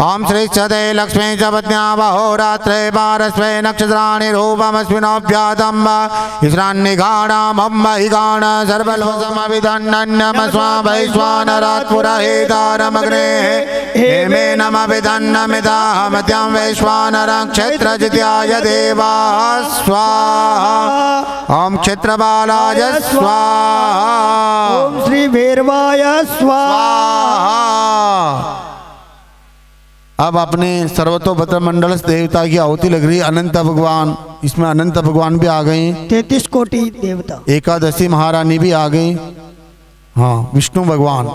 ओम श्री सदे लक्ष्मी च पत्न्या बहोरात्रे पारस्वे नक्षत्राणि रूपमस्मिनोऽभ्यादम्ब ईश्रान्निघाणामम्बहिघाण सर्वलोकमभिधन्नन्नमस्वा वैश्वानरात्पुरहेतारमग्ने हेमे नमभिधन्नमिदाहमत्यं वैश्वानरक्षेत्रजित्याय देवाः स्वाहा। ओम क्षेत्रबालाय स्वाहा। ओम श्री भैरवाय स्वाहा। अब अपने सर्वतोभद्र मंडल देवता की आहुति लग रही। अनंत भगवान, इसमें अनंत भगवान भी आ गए, 33 कोटि देवता, एकादशी महारानी भी आ गई। हाँ, विष्णु भगवान।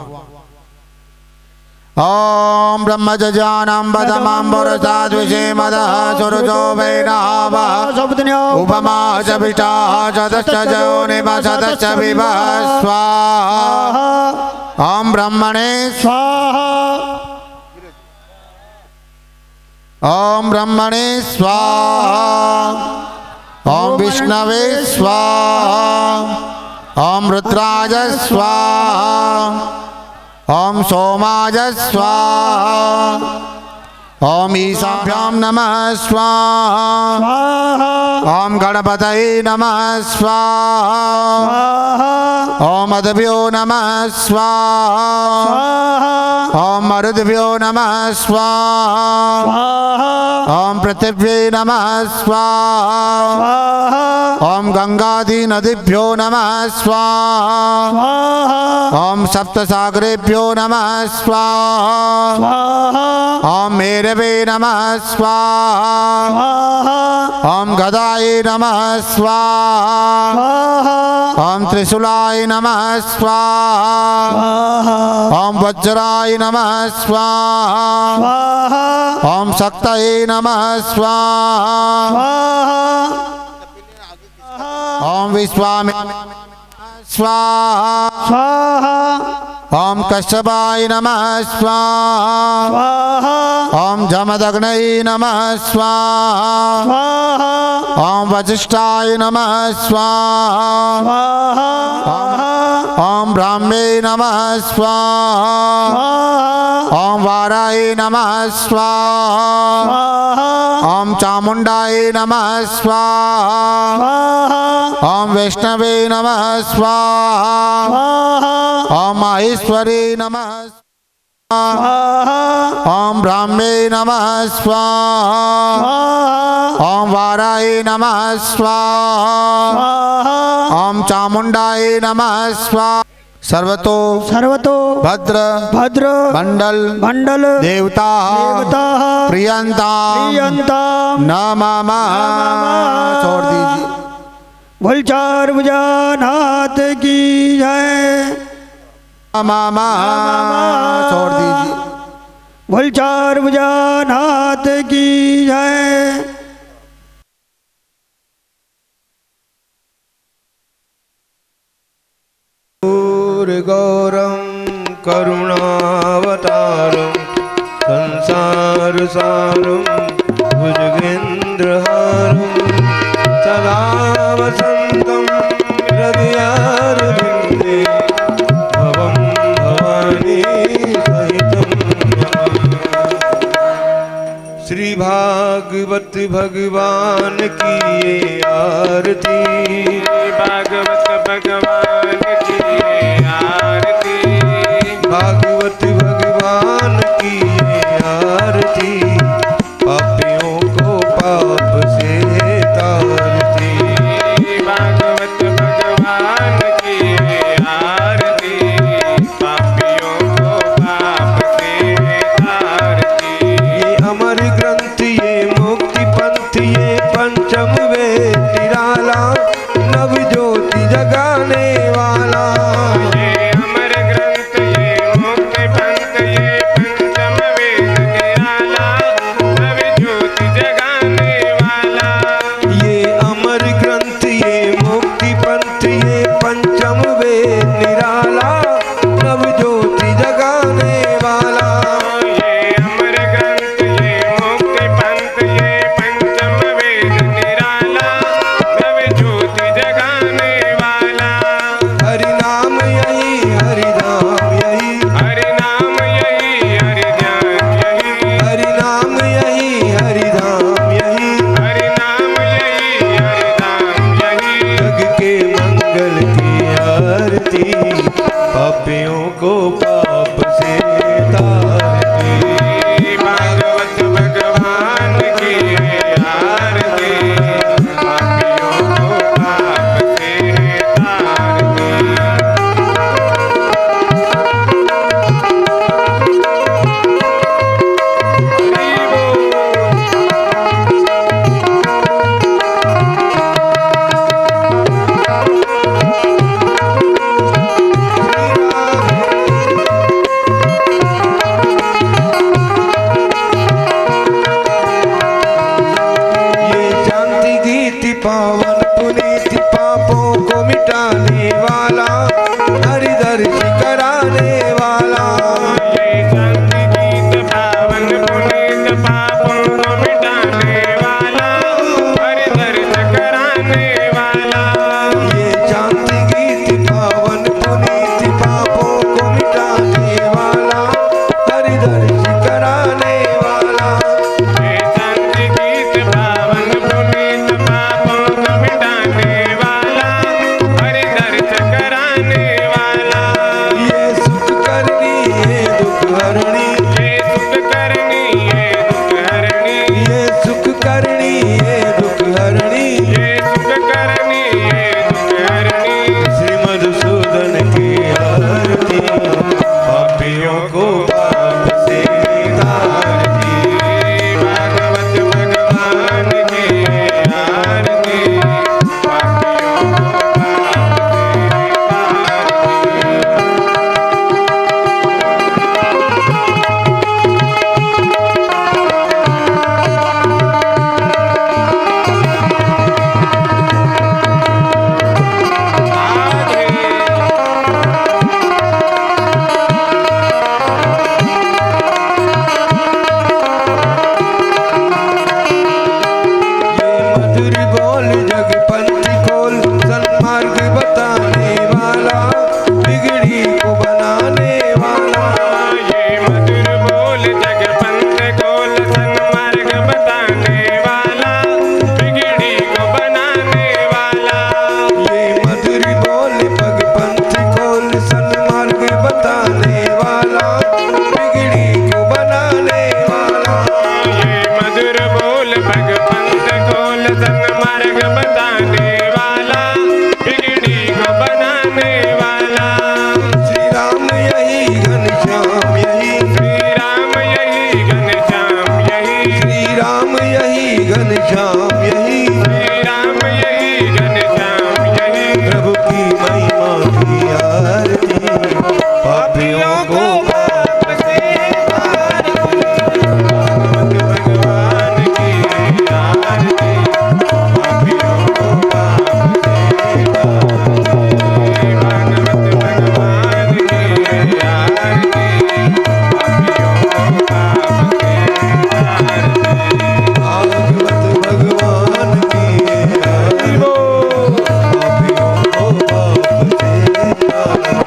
ओम ब्रह्मज्ञानं बदमाम्बरसाद्विषे मदः सुरजो वैनावः उपमा च विष्टाः चतश्च योनिमशतश्च विभः स्वाहा। ओम ब्रह्मणे स्वाहा। ओम ब्रह्मणे स्वाहा। ओम विष्णवे स्वाहा। ओम रुद्राय स्वाहा। ओम सोमाय स्वाहा। ओम ईशाभ्यां नमः स्वाहा। ओम गणपतये नमः स्वाहा। ओम अदभ्यो नमः स्वाहा। ओम मरुद्भ्यो नमः स्वाहा। ओम पृथिव्यै नमः स्वाहा। ओम गंगादि नदीभ्यो नमः स्वाहा। ओम सप्तसागरेभ्यो नमः स्वाहा। ओम मेरवे नमः स्वाहा। ओम गदाय नमः स्वाहा। ओम त्रिशूलाय नमः स्वाहा। ओम वज्राय नमः स्वाहा। ओम शक्तये नमः स्वाहा। ओम विश्वामित्राय स्वाहा। ओम कश्यपाय नमः स्वाहा। ओम जमदग्नये नमः स्वाहा। ओम वसिष्ठाय नमः स्वाहा। ओम ब्राह्मे नमः स्वाहा। ओम वाराय नमः स्वाहा। ओम चामुंडाय नमः स्वाहा। ओम वैष्णवे नमः स्वाहा। ओम माहेश्वरी नमः स्वाहा। ओम ब्राह्मे नमः स्वाहा। ओम वाराय नमः स्वाहा। ओम चामुंडाय नमः स्वाहा। सर्वतो भद्र मंडल देवता प्रियंता नमः। छोड़ दीजिए। भुलचार भुजानाथ की जय। नमः। छोड़ दीजिए। भुलचार भुजानाथ की जय। गौरं करुणावतारं संसारसारं भुजगेन्द्रहारं सदा वसन्तं हृदयारविन्दे भवं भवानी सहितं श्री भागवत भगवान की ये आरती। भागवत भगवान की आरती। भागवत भगवान की आरती पापियों को पाप से तारती। भागवत भगवान की आरती पापियों को पाप से तारती। ये अमर ग्रंथ, ये मुक्ति पंथ, ये पंचम वेद निराला नव ज्योति जगाने अर्ज कराने वाला, ये संत गीत पावन पुनीत पापों को मिटाने वाला, हरि दर्श कराने वाला, ये सुख करनी ये दुख हरणी, ये सुख करनी ये दुख हरणी, ये सुख करनी ये दुख हरणी, ये सुख करनी ये दुख हरणी। श्री मधुसूदन की आरती, पापियों को पाप से तारती। भागवत भगवान की आरती, पापियों को ये मधुर बोल जग पंथी खोल, सन्मार्ग बताने वाला, बिगड़ी को बनाने वाला। ये मधुर बोल जग पंथ खोल, सन्मार्ग बताने वाला, बिगड़ी को बनाने वाला। ये मधुर बोल पग पंथ खोल, सन्मार्ग बताने वाला, बिगड़ी को बनाने वाला। ये मधुर बोल भग पंथ खोल, सन्मार्ग बताने वाला, बिगड़ी को बनाने वाला। श्री राम यही घनश्याम यही, श्री राम यही घनश्याम यही, श्री राम यही घनश्याम यही, श्री राम यही घनश्याम यही। प्रभु की महिमा की आरती, पापियों को पाप से तारती। भागवत भगवान की आरती, पापियों को पाप से तारती। भागवत भगवान की आरती, पापियों को पाप से तारती। भागवत भगवान की आरती, पापियों को पाप से तारती।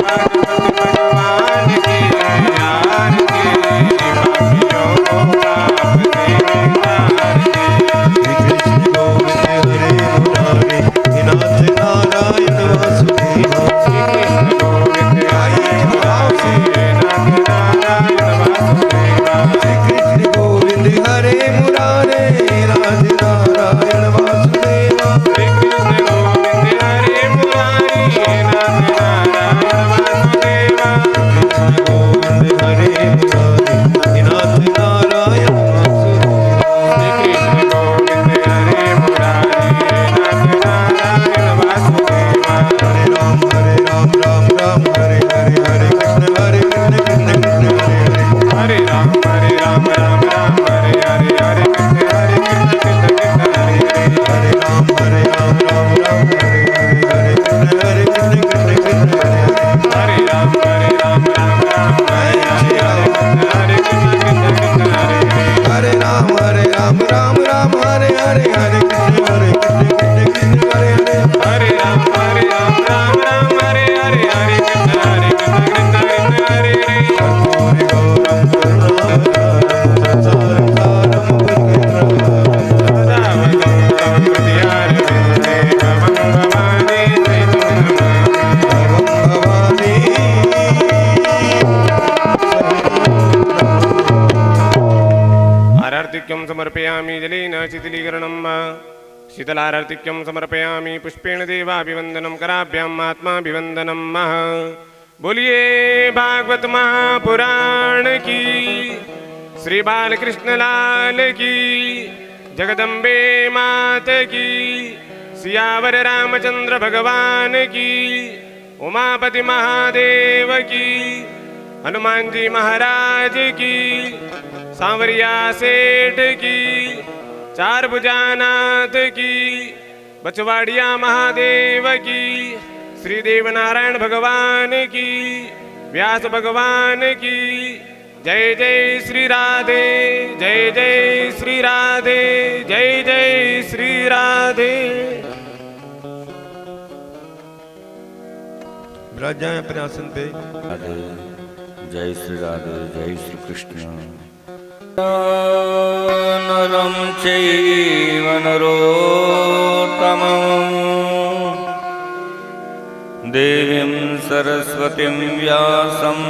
भागवत भगवान की आरती, पापियों को पाप से तारती। श्री कृष्ण गोविंद हरे मुरारे, नाथ नारायण वासुदेवा। श्री कृष्ण गोविंद हरे मुरारे, नाथ नारायण वासुदेवा। श्री कृष्ण गोविंद हरे मुरारे, नाथ नारायण वासुदेवा। श्री कृष्ण गोविंद हरे मुरारी, नाथ नारायण वासुदेवा। कृष्ण गोविंद हरे मुरारे, नाथ नारायण वासुदेवा। श्री कृष्ण गोविंद हरे मुरारी, नाथ नारायण वासुदेवा। हरे राम राम राम हरे हरे, हरे कृष्ण कृष्ण कृष्ण हरे हरे। हरे राम राम राम हरे हरे, हरे कृष्ण कृष्ण कृष्ण हरे हरे। हरे राम राम राम हरे हरे, हरे कृष्ण कृष्ण कृष्ण हरे हरे। हरे राम राम राम हरे हरे, हरे कृष्ण कृष्ण कृष्ण हरे हरे। हरे राम राम राम हरे हरे, हरे कृष्ण कृष्ण कृष्ण हरे हरे। हरे राम राम हरे हरे, हरे कृष्ण कृष्ण कृष्ण हरे हरे। कर्पूरि गौरं करुणावतारं, संसारं सारं भुजगेन्द्रहारं। सदा वदन्तं हृदयारविन्दे, भवं भवानी त्रैलोक्यं नमामि। भवं भवानी आरार्तिक्यं समर्पयामि जलेन शीतलीकरणं वा। शीतलारार्तिक्यं समर्पयामि पुष्पेण देवाभिवन्दनं, कराभ्यां महात्माभिवन्दनं मः। बोलिए भागवत महापुराण की, श्री बालकृष्ण लाल की, जगदम्बे मात की, सियावर रामचंद्र भगवान की, उमापति महादेव की, हनुमान जी महाराज की, सांवरिया सेठ की, चार भुजानाथ की, बचवाड़िया महादेव की, श्री देवनारायण भगवान की, व्यास भगवान की। जय जय श्री राधे, जय जय श्री राधे, जय जय श्री राधे। विराज जाएं अपने आसन पे। जय श्री राधे जय श्री कृष्ण। नरं चैव नरोत्तमं देवीं सरस्वतीं व्यासं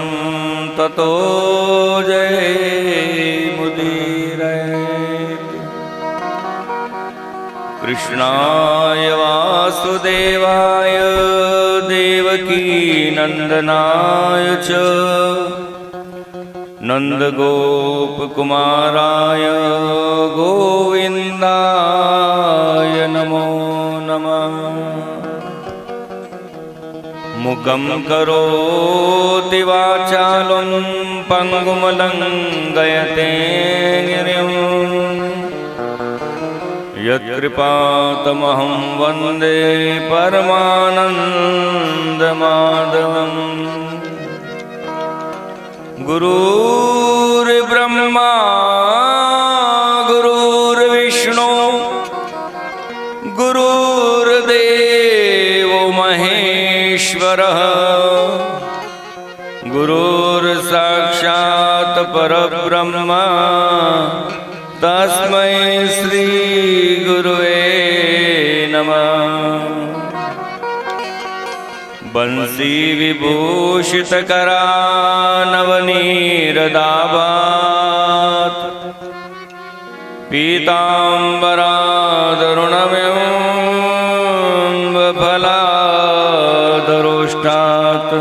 ततो जयमुदीरयेत्। कृष्णाय वासुदेवाय देवकी नंदनाय च नंदगोपकुमाराय गोविन्दाय नमो नमः। मुखं करोति वाचालं पंगुं लङ्घयते गिरिं यत्कृपातमहं वन्दे परमानन्दमाधवम्। गुरुर्ब्रह्मा गुरुर्विष्णु गुरुर्देवो महेश्वरः गुरुर्साक्षात् परब्रह्म तस्मै श्री गुरुवे नमः। बंसी विभूषितकरानवनीरदाभात् पीताम्बरादरुणमिम्बफलादरोष्टात्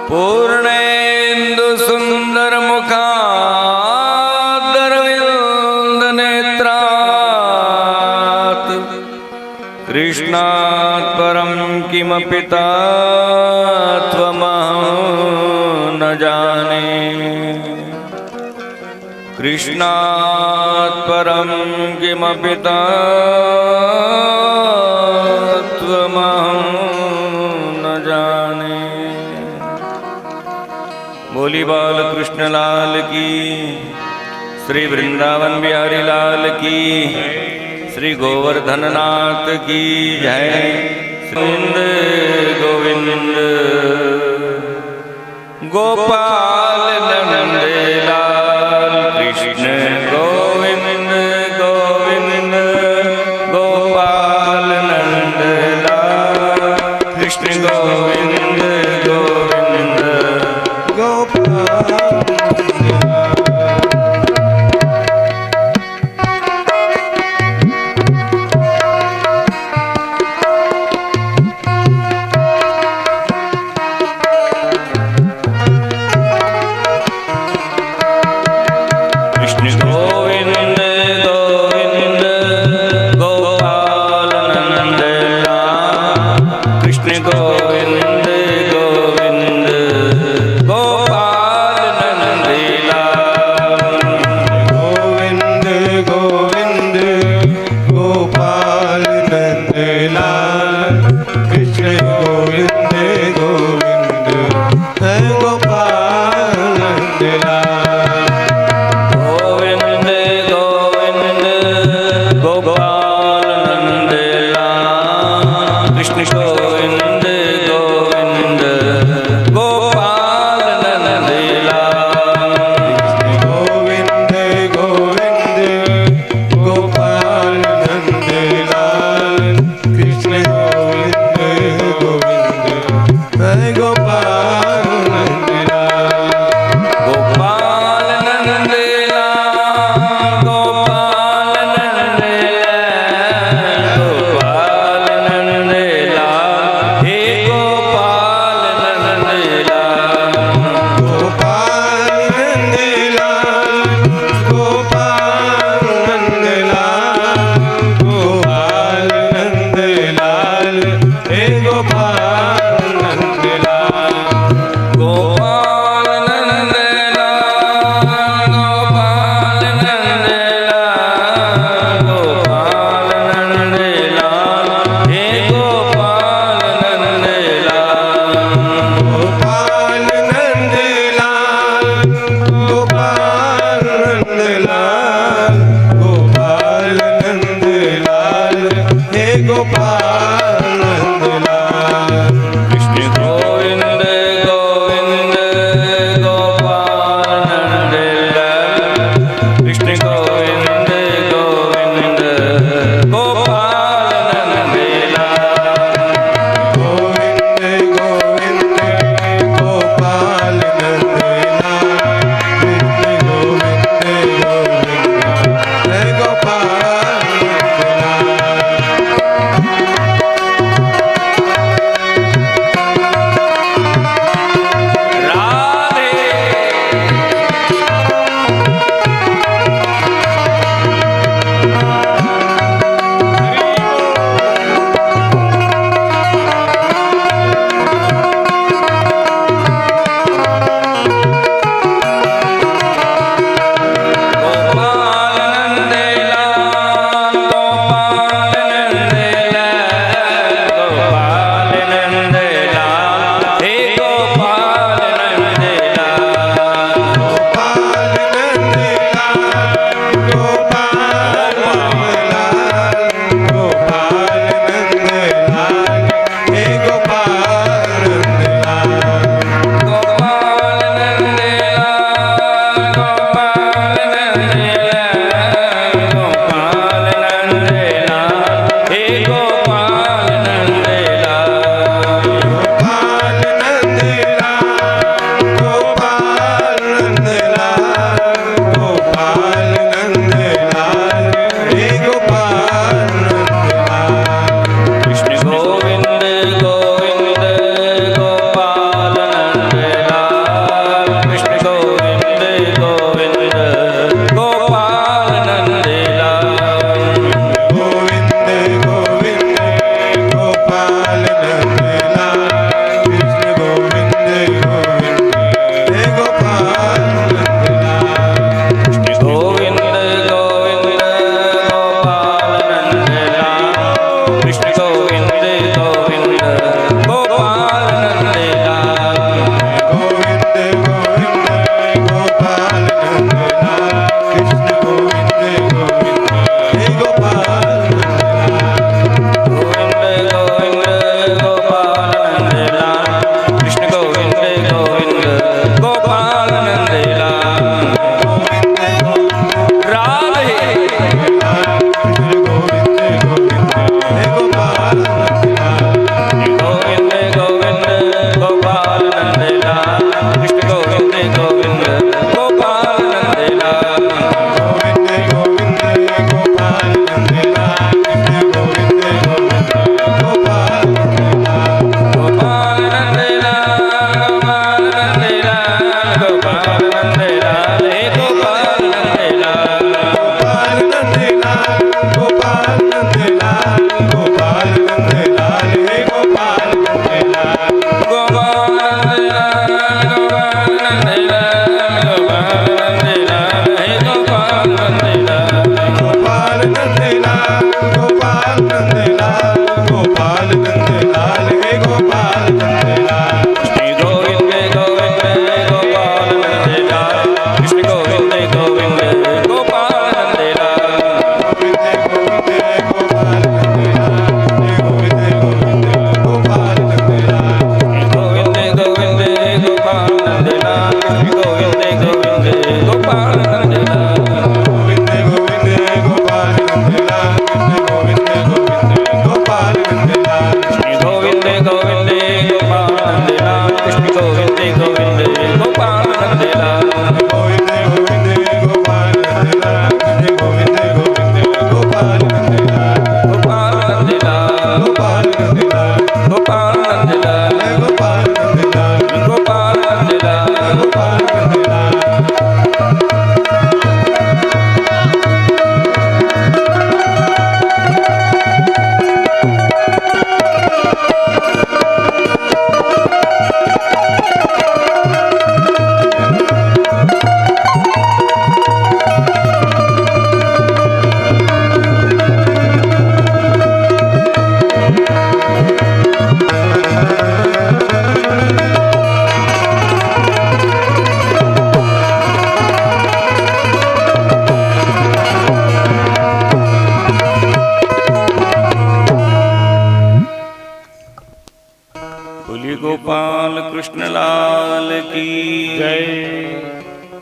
पूर्णेन्दुसुन्दरमुखादरविन्दनेत्रात् कृष्णात् परं किमपि तत्त्वमहं न जाने। कृष्णात् परं किमपि तत्त्वमहं न जाने। बोली बाल कृष्ण लाल की, श्री वृंदावन बिहारी लाल की, श्री गोवर्धन नाथ की जय। गोविंद गोविंद गोपाल नंद लाल कृष्ण गोविंद गोविंद गोपाल नंद लाल कृष्ण गोविंद गोविंद गोपाल। गोपाल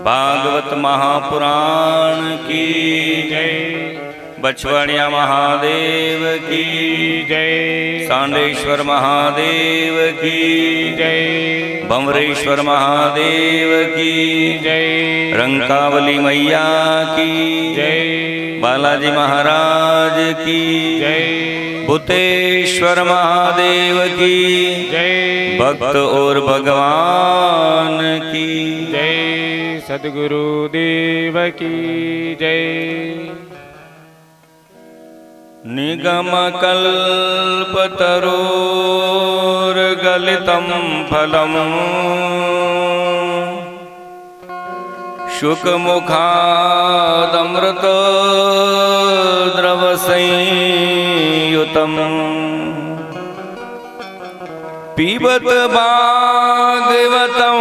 भागवत महापुराण की जय। बछवड़िया महादेव की जय। सांडेश्वर महादेव की जय। बमरेश्वर महादेव की जय। रंकावली मैया की जय। बालाजी महाराज की जय। भूतेश्वर महादेव की जय। भक्त और भगवान की जय। सद्गुरु देव की जय। निगम कल्प तरोर्गलितं फलम् शुकमुखादमृत द्रवसंयुतम् पिबत भागवतं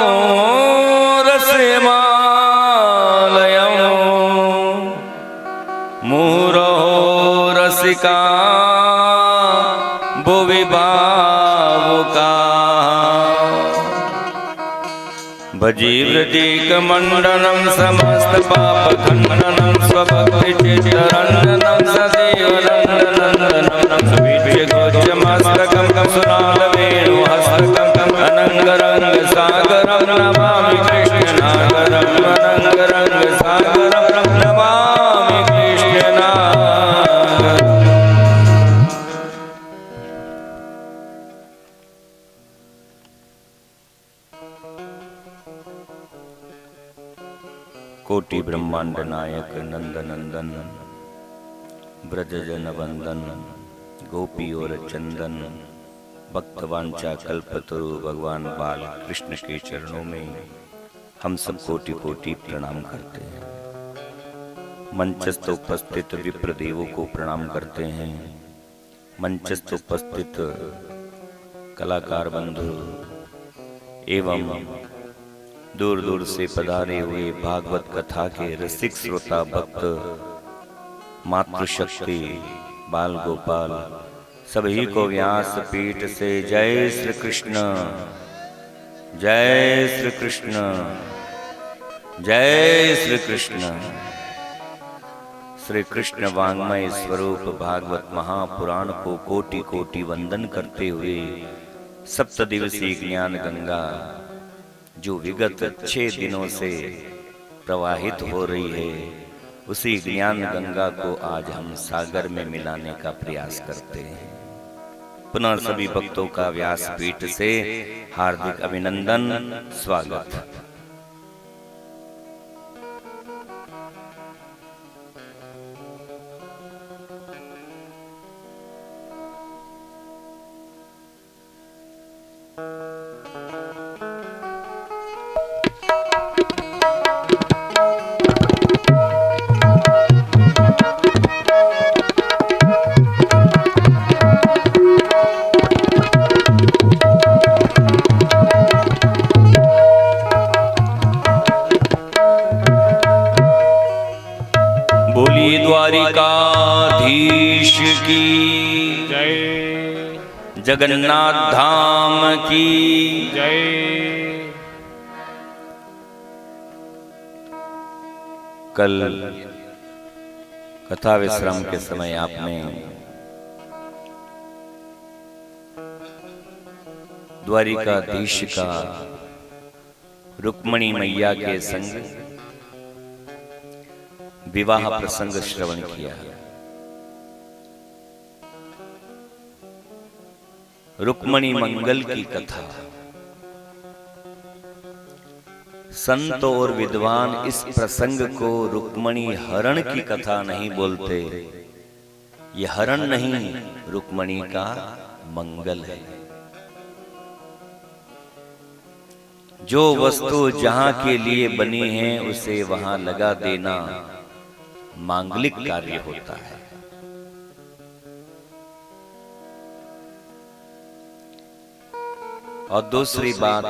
रसमालयम् मुहुरहो रसिका भुवि भावुका भजीव्रजेकमण्डनं समस्त पापखण्डनं स्वभक्तिचित्तरञ्जनं सदैव नन्दनन्दनं सुवीक्ष्यगोचमस्तकं सुरालवेणुहस्तकं अनङ्गरङ्गसागरं नमामि कृष्णनागरं अनङ्गरङ्गसागरं नमामि कृष्णनागरम्। कोटि ब्रह्मांड नायक नंद नंदन ब्रज जन वंदन गोपी और चंदन भक्तवांचा कल्पतरु भगवान बाल कृष्ण के चरणों में हम सब कोटि कोटि प्रणाम करते हैं। मंचस्थ उपस्थित विप्र देवों को प्रणाम करते हैं। मंचस्थ उपस्थित कलाकार बंधु एवं दूर दूर से पधारे हुए भागवत कथा के रसिक श्रोता भक्त मातृशक्ति बाल गोपाल सभी को व्यास पीठ से जय श्री कृष्ण, जय श्री कृष्ण, जय श्री कृष्ण। श्री कृष्ण वाङ्मय स्वरूप भागवत महापुराण को कोटि कोटि वंदन करते हुए सप्त दिवसीय ज्ञान गंगा जो विगत 6 दिनों से प्रवाहित हो रही है, उसी ज्ञान गंगा को आज हम सागर में मिलाने का प्रयास करते हैं। पुनः सभी भक्तों का व्यासपीठ से हार्दिक अभिनंदन, स्वागत। द्वारिकाधीश की जय। जगन्नाथ धाम की जय। कल कथा विश्राम के समय आपने द्वारिकाधीश का रुक्मणी मैया के संग विवाह प्रसंग श्रवण किया। रुक्मणी मंगल की कथा। संत और विद्वान इस प्रसंग को रुक्मणी हरण की कथा नहीं बोलते। ये हरण नहीं, रुक्मणी का मंगल है। जो वस्तु जहां के लिए बनी है उसे वहां लगा देना मांगलिक कार्य होता है। और दूसरी बात,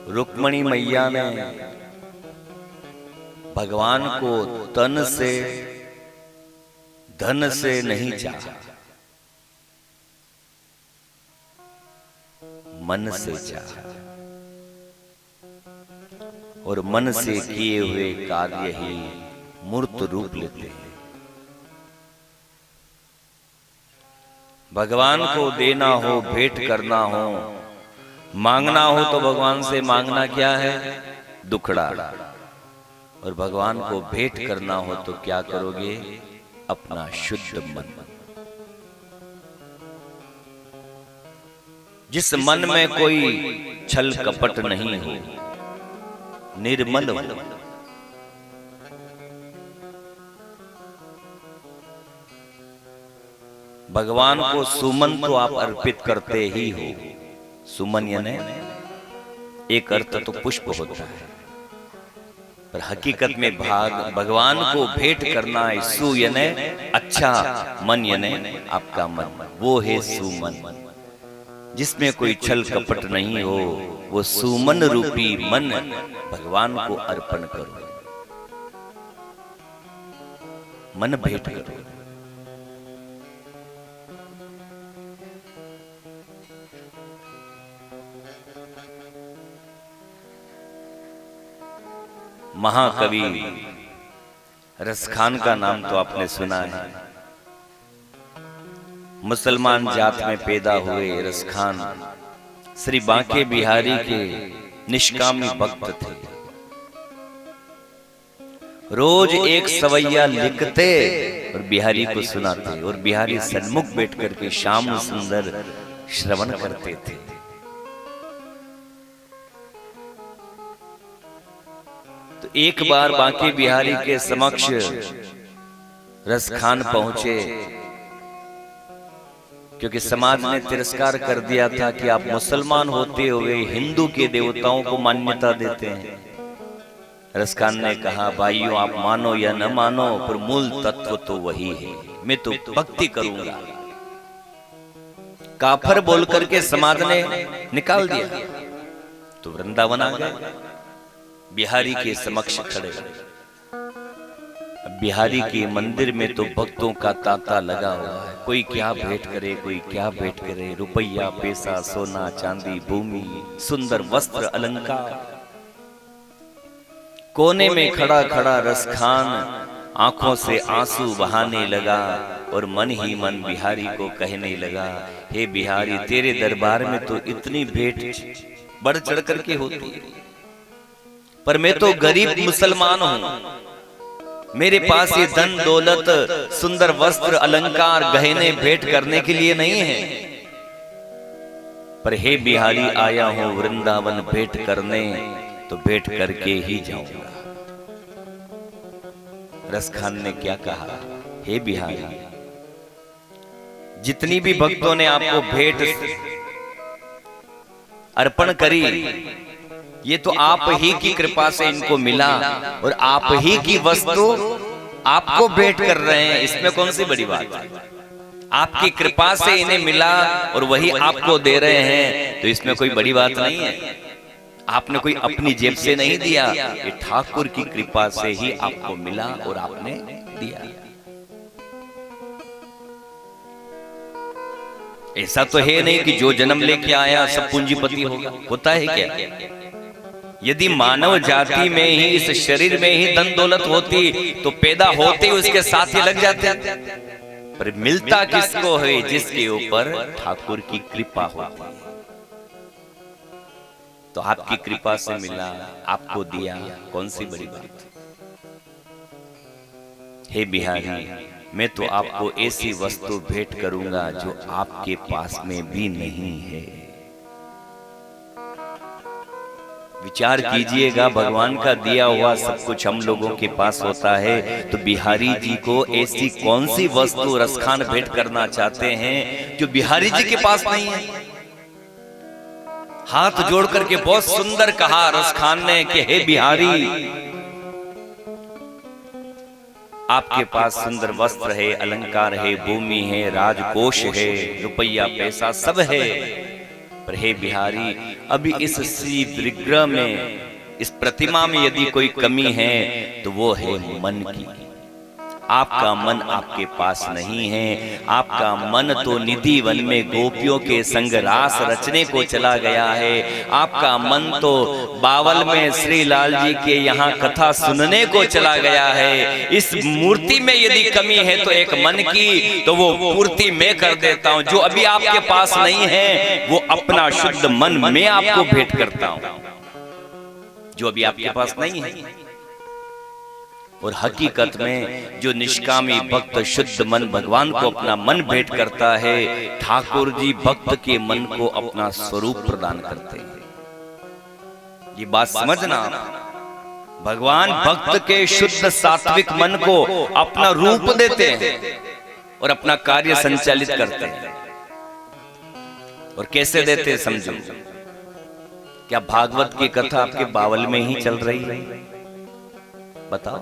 रुक्मणी मैया ने भगवान को तन से धन से नहीं चाहा, मन से चाहा। और मन से किए हुए कार्य ही मूर्त रूप लेते हैं। भगवान को देना हो, भेंट करना हो, मांगना हो तो भगवान से मांगना क्या है? दुखड़ा। और भगवान को भेंट करना हो तो क्या करोगे? अपना शुद्ध मन। जिस मन में कोई छल कपट नहीं हो, निर्मल हो, भगवान को सुमन तो आप अर्पित करते ही हो। सुमन यानी एक अर्थ तो पुष्प होता है, पर हकीकत में भगवान को भेंट करना है। सु यानी अच्छा, मन यानी आपका मन, वो है सुमन। जिसमें कोई छल कपट नहीं हो, वो सुमन रूपी मन भगवान को अर्पण करो, मन भेंट करो। महाकवि रसखान का नाम तो आपने सुना है। मुसलमान जात में पैदा हुए रसखान श्री बांके बिहारी के निष्कामी भक्त थे। रोज एक सवैया लिखते और बिहारी को सुनाते, और बिहारी सन्मुख बैठ करके श्याम सुंदर श्रवण करते थे। तो एक बार बांके बिहारी के समक्ष रसखान पहुंचे, क्योंकि समाज ने तिरस्कार कर दिया था कि आप मुसलमान होते हुए हिंदू के देवताओं को मान्यता देते हैं। रसखान ने कहा, भाइयों आप मानो या न मानो, पर मूल तत्व तो वही है, मैं तो भक्ति करूंगा। काफर बोल करके समाज ने निकाल दिया। तो वृंदावन आ गए, बिहारी के समक्ष खड़े। बिहारी के मंदिर में तो भक्तों का तांता लगा हुआ है। कोई क्या भेंट करे, कोई क्या भेंट करे, रुपया, पैसा, सोना, चांदी, भूमि, सुंदर वस्त्र, अलंकार। कोने में खड़ा खड़ा रसखान आंखों से आंसू बहाने लगा और मन ही मन बिहारी को कहने लगा, हे बिहारी, तेरे दरबार में तो इतनी भेंट बढ़ चढ़ करके होती है, पर मैं तो गरीब मुसलमान हूं। मेरे पास ये धन दौलत, सुंदर वस्त्र, अलंकार, गहने भेंट करने के लिए नहीं है। पर हे बिहारी, आया हूं वृंदावन भेंट करने, तो भेंट करके ही जाऊंगा। रसखान ने क्या कहा, हे बिहारी, जितनी भी भक्तों ने आपको भेंट अर्पण करी, ये तो आप ही की कृपा से इनको मिला, और आप ही की वस्तु आपको भेंट कर रहे हैं। इसमें कौन सी बड़ी बात है? आपकी कृपा से इन्हें मिला और वही आपको दे रहे हैं, तो इसमें कोई बड़ी बात नहीं है। आपने कोई अपनी जेब से नहीं दिया, ये ठाकुर की कृपा से ही आपको मिला और आपने दिया। ऐसा तो है नहीं कि जो जन्म लेके आया सब पूंजीपति होगा, होता है क्या? यदि मानव जाति में ही, इस शरीर में ही धन दौलत होती, तो पैदा होते ही उसके साथ ही लग जाते। पर मिलता किसको है? जिसके ऊपर ठाकुर की कृपा होती है। तो आपकी कृपा से मिला, आपको दिया, कौन सी बड़ी बात? हे बिहारी, मैं तो आपको ऐसी वस्तु भेंट करूंगा जो आपके पास में भी नहीं है। विचार कीजिएगा, भगवान का दिया हुआ सब कुछ हम लोगों के पास होता है, तो बिहारी जी को ऐसी कौन सी वस्तु रसखान भेंट करना चाहते हैं जो बिहारी जी के पास नहीं है? हाथ जोड़ करके बहुत सुंदर कहा रसखान ने कि हे बिहारी, आपके पास सुंदर वस्त्र है, अलंकार है, भूमि है, राजकोष है, रुपया पैसा सब है, पर हे बिहारी, अभी इस श्री विग्रह में, इस प्रतिमा में यदि कोई कमी है तो वो है मन की। आपका मन आपके पास नहीं है। आपका मन तो निधि वन में गोपियों के संग रास रचने को चला गया है। आपका मन तो बावल में श्री लाल जी के यहाँ कथा सुनने को चला गया है। इस मूर्ति में यदि कमी है तो एक मन की, तो वो पूर्ति मैं कर देता हूँ। जो अभी आपके पास नहीं है वो अपना शुद्ध मन मैं आपको भेंट करता हूँ, जो अभी आपके पास नहीं है। और हकीकत में जो निष्कामी भक्त शुद्ध मन भगवान को अपना मन भेंट करता है, ठाकुर जी भक्त के मन को अपना स्वरूप प्रदान करते हैं। ये बात समझना, भगवान भक्त के शुद्ध सात्विक मन को अपना रूप देते हैं और अपना कार्य संचालित करते हैं। और कैसे देते हैं समझो। क्या भागवत की कथा आपके बावल में ही चल रही है? बताओ।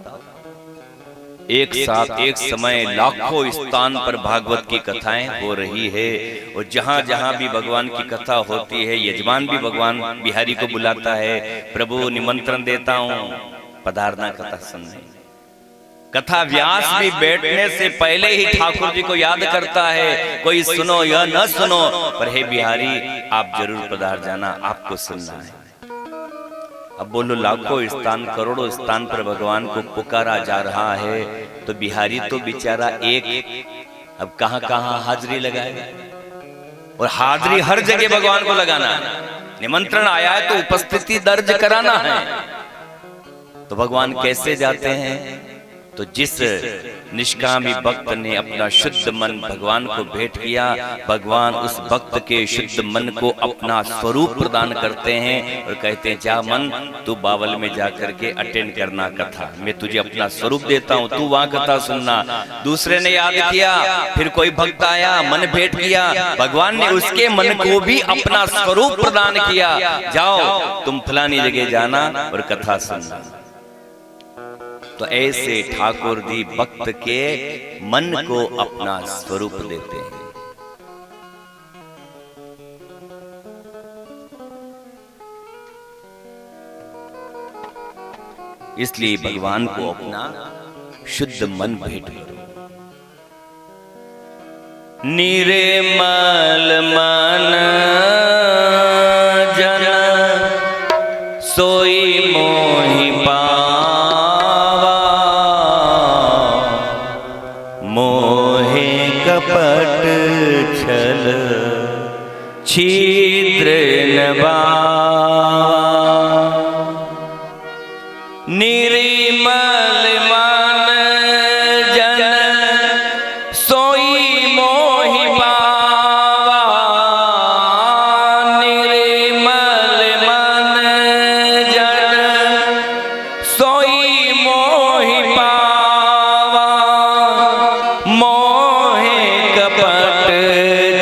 एक साथ एक समय लाखों स्थान पर भागवत की कथाएं हो रही है, और जहां जहां भी भगवान की कथा होती है, यजमान भी भगवान बिहारी को बुलाता है, प्रभु निमंत्रण देता हूं, पधारना कथा सुनने। कथा व्यास भी बैठने से पहले ही ठाकुर जी को याद करता है, कोई सुनो या न सुनो, पर हे बिहारी आप जरूर पधार जाना, आपको सुनना है। अब बोलो, लाखों स्थान करोड़ों स्थान पर भगवान को पुकारा जा रहा है, तो बिहारी तो बेचारा एक अब कहां कहां हाजिरी लगाए। और हाजिरी हर जगह भगवान को लगाना है। निमंत्रण आया है तो उपस्थिति दर्ज कराना है। तो भगवान कैसे जाते हैं? तो जिस निष्कामी भक्त ने अपना शुद्ध मन भगवान को भेंट किया, भगवान उस भक्त के शुद्ध मन को अपना स्वरूप प्रदान करते हैं और कहते हैं, जा मन तू बावल में जाकर के अटेंड करना कथा, मैं तुझे अपना स्वरूप देता हूँ, तू वहां कथा सुनना। दूसरे ने याद किया, फिर कोई भक्त आया, मन भेंट किया, भगवान ने उसके मन को भी अपना स्वरूप प्रदान किया, जाओ तुम फलानी जगह जाना और कथा सुनना। तो ऐसे ठाकुर जी भक्त के मन को अपना स्वरूप देते हैं। इसलिए भगवान को अपना शुद्ध मन भेंट करो। निर्मल मन जन सोई मोहि कपट छल छिद्र नवा। निर्मल मन जन सोई मोहि पावा। निर्मल मन जन सोई मोहि पावा। कपट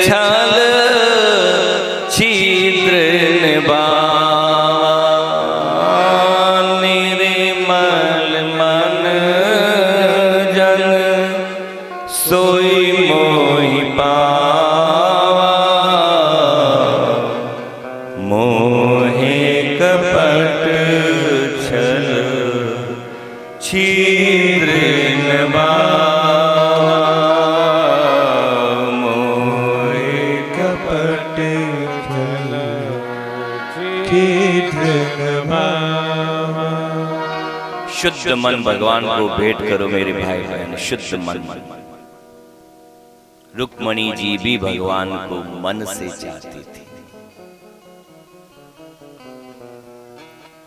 छल छिद्र निभावा। निर्मल मन जन सोई मोहि पावा। मोहे कपट छल छिद्र निभावा। शुद्ध मन भगवान को भेंट करो मेरे भाई बहन, शुद्ध मन। रुक्मणी जी भी भगवान को मन से चाहती थी।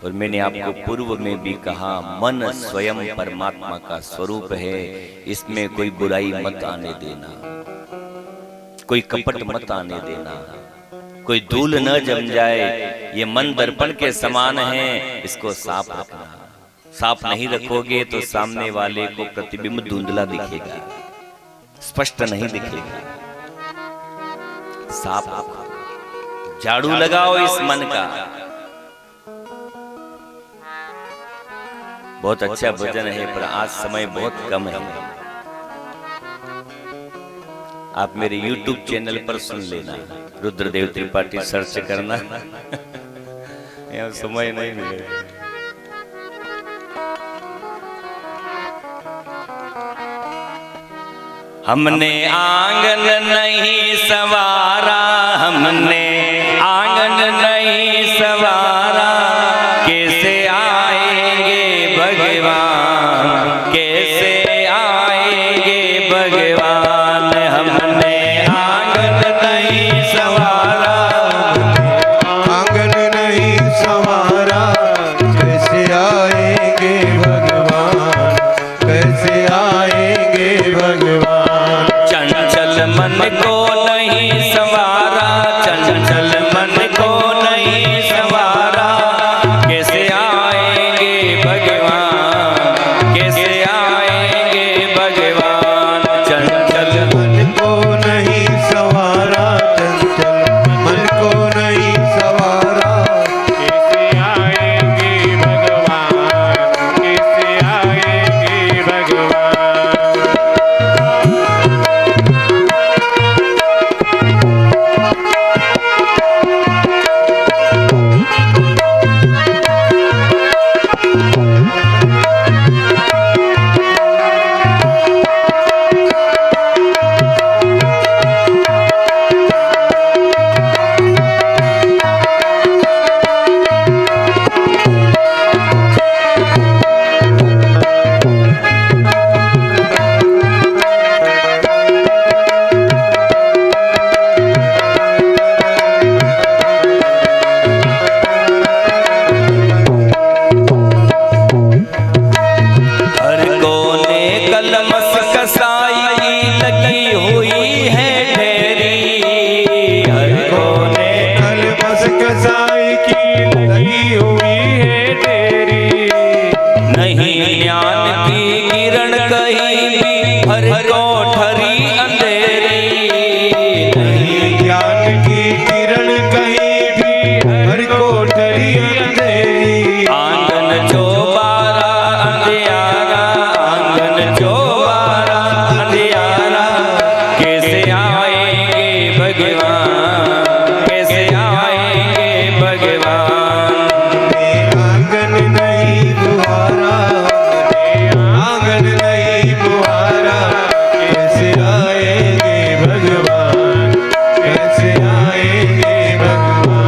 और मैंने आपको पूर्व में भी कहा, मन स्वयं परमात्मा का स्वरूप है, इसमें कोई बुराई मत आने देना, कोई कपट मत आने देना, कोई धूल न जम जाए। ये मन दर्पण के समान है, इसको साफ रखना। साफ नहीं रखोगे तो सामने वाले को प्रतिबिंब धुंधला दिखेगा, स्पष्ट नहीं दिखेगा। साफ रखो, झाड़ू लगाओ इस मन का। बहुत अच्छा भजन है, पर आज समय बहुत कम है। आप मेरे YouTube चैनल पर सुन लेना, रुद्रदेव त्रिपाठी सर्च करना। यहाँ समय नहीं मिलेगा। हमने आंगन नहीं संवारा, हमने आंगन नहीं संवारा, कैसे आएंगे भगवान, कैसे आएंगे भगवान। हमने आंगन नहीं संवारा, आंगन नहीं संवारा, कैसे आएंगे भगवान, कैसे आएंगे भगवान। चंचल मन को नहीं संवारा, चंचल मन को नहीं संवारा, कैसे आएंगे भगवान, कैसे आएंगे भगवान। चंचल मन को नहीं संवारा, चंचल मन को नहीं संवारा, कैसे आएंगे भगवान, कैसे आएंगे भगवान। हर कोने कलमस कसाई लगी हुई है ढेरी, हर कोने कलमस कसाई की लगी हुई है ढेरी। नहीं ज्ञान की किरण कहीं भी, हर कोठरी अंधेरी। नहीं ज्ञान की किरण कहीं भी, हर कोठरी अंधेरी। आंगन चौबारा अंधियारा, आंगन चौबारा अंधियारा, कैसे आएंगे भगवान, कैसे आएंगे भगवान। आंगन नहीं बुहारा, आंगन नहीं बुहारा, कैसे आएंगे भगवान, कैसे आएंगे भगवान।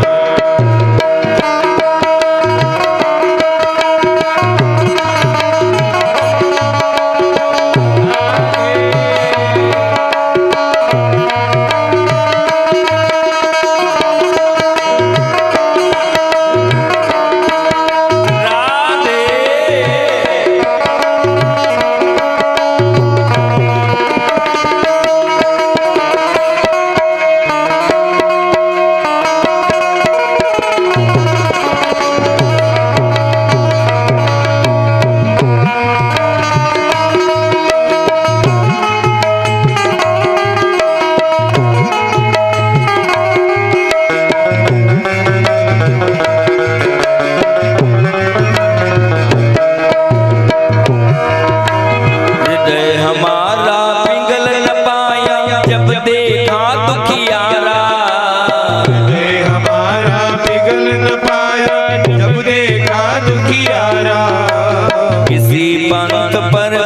हृदय हमारा पिघल न पाया जब देखा दुखियारा, हृदय हमारा पिघल न पाया जब देखा दुखियारा। किसी पंथ पर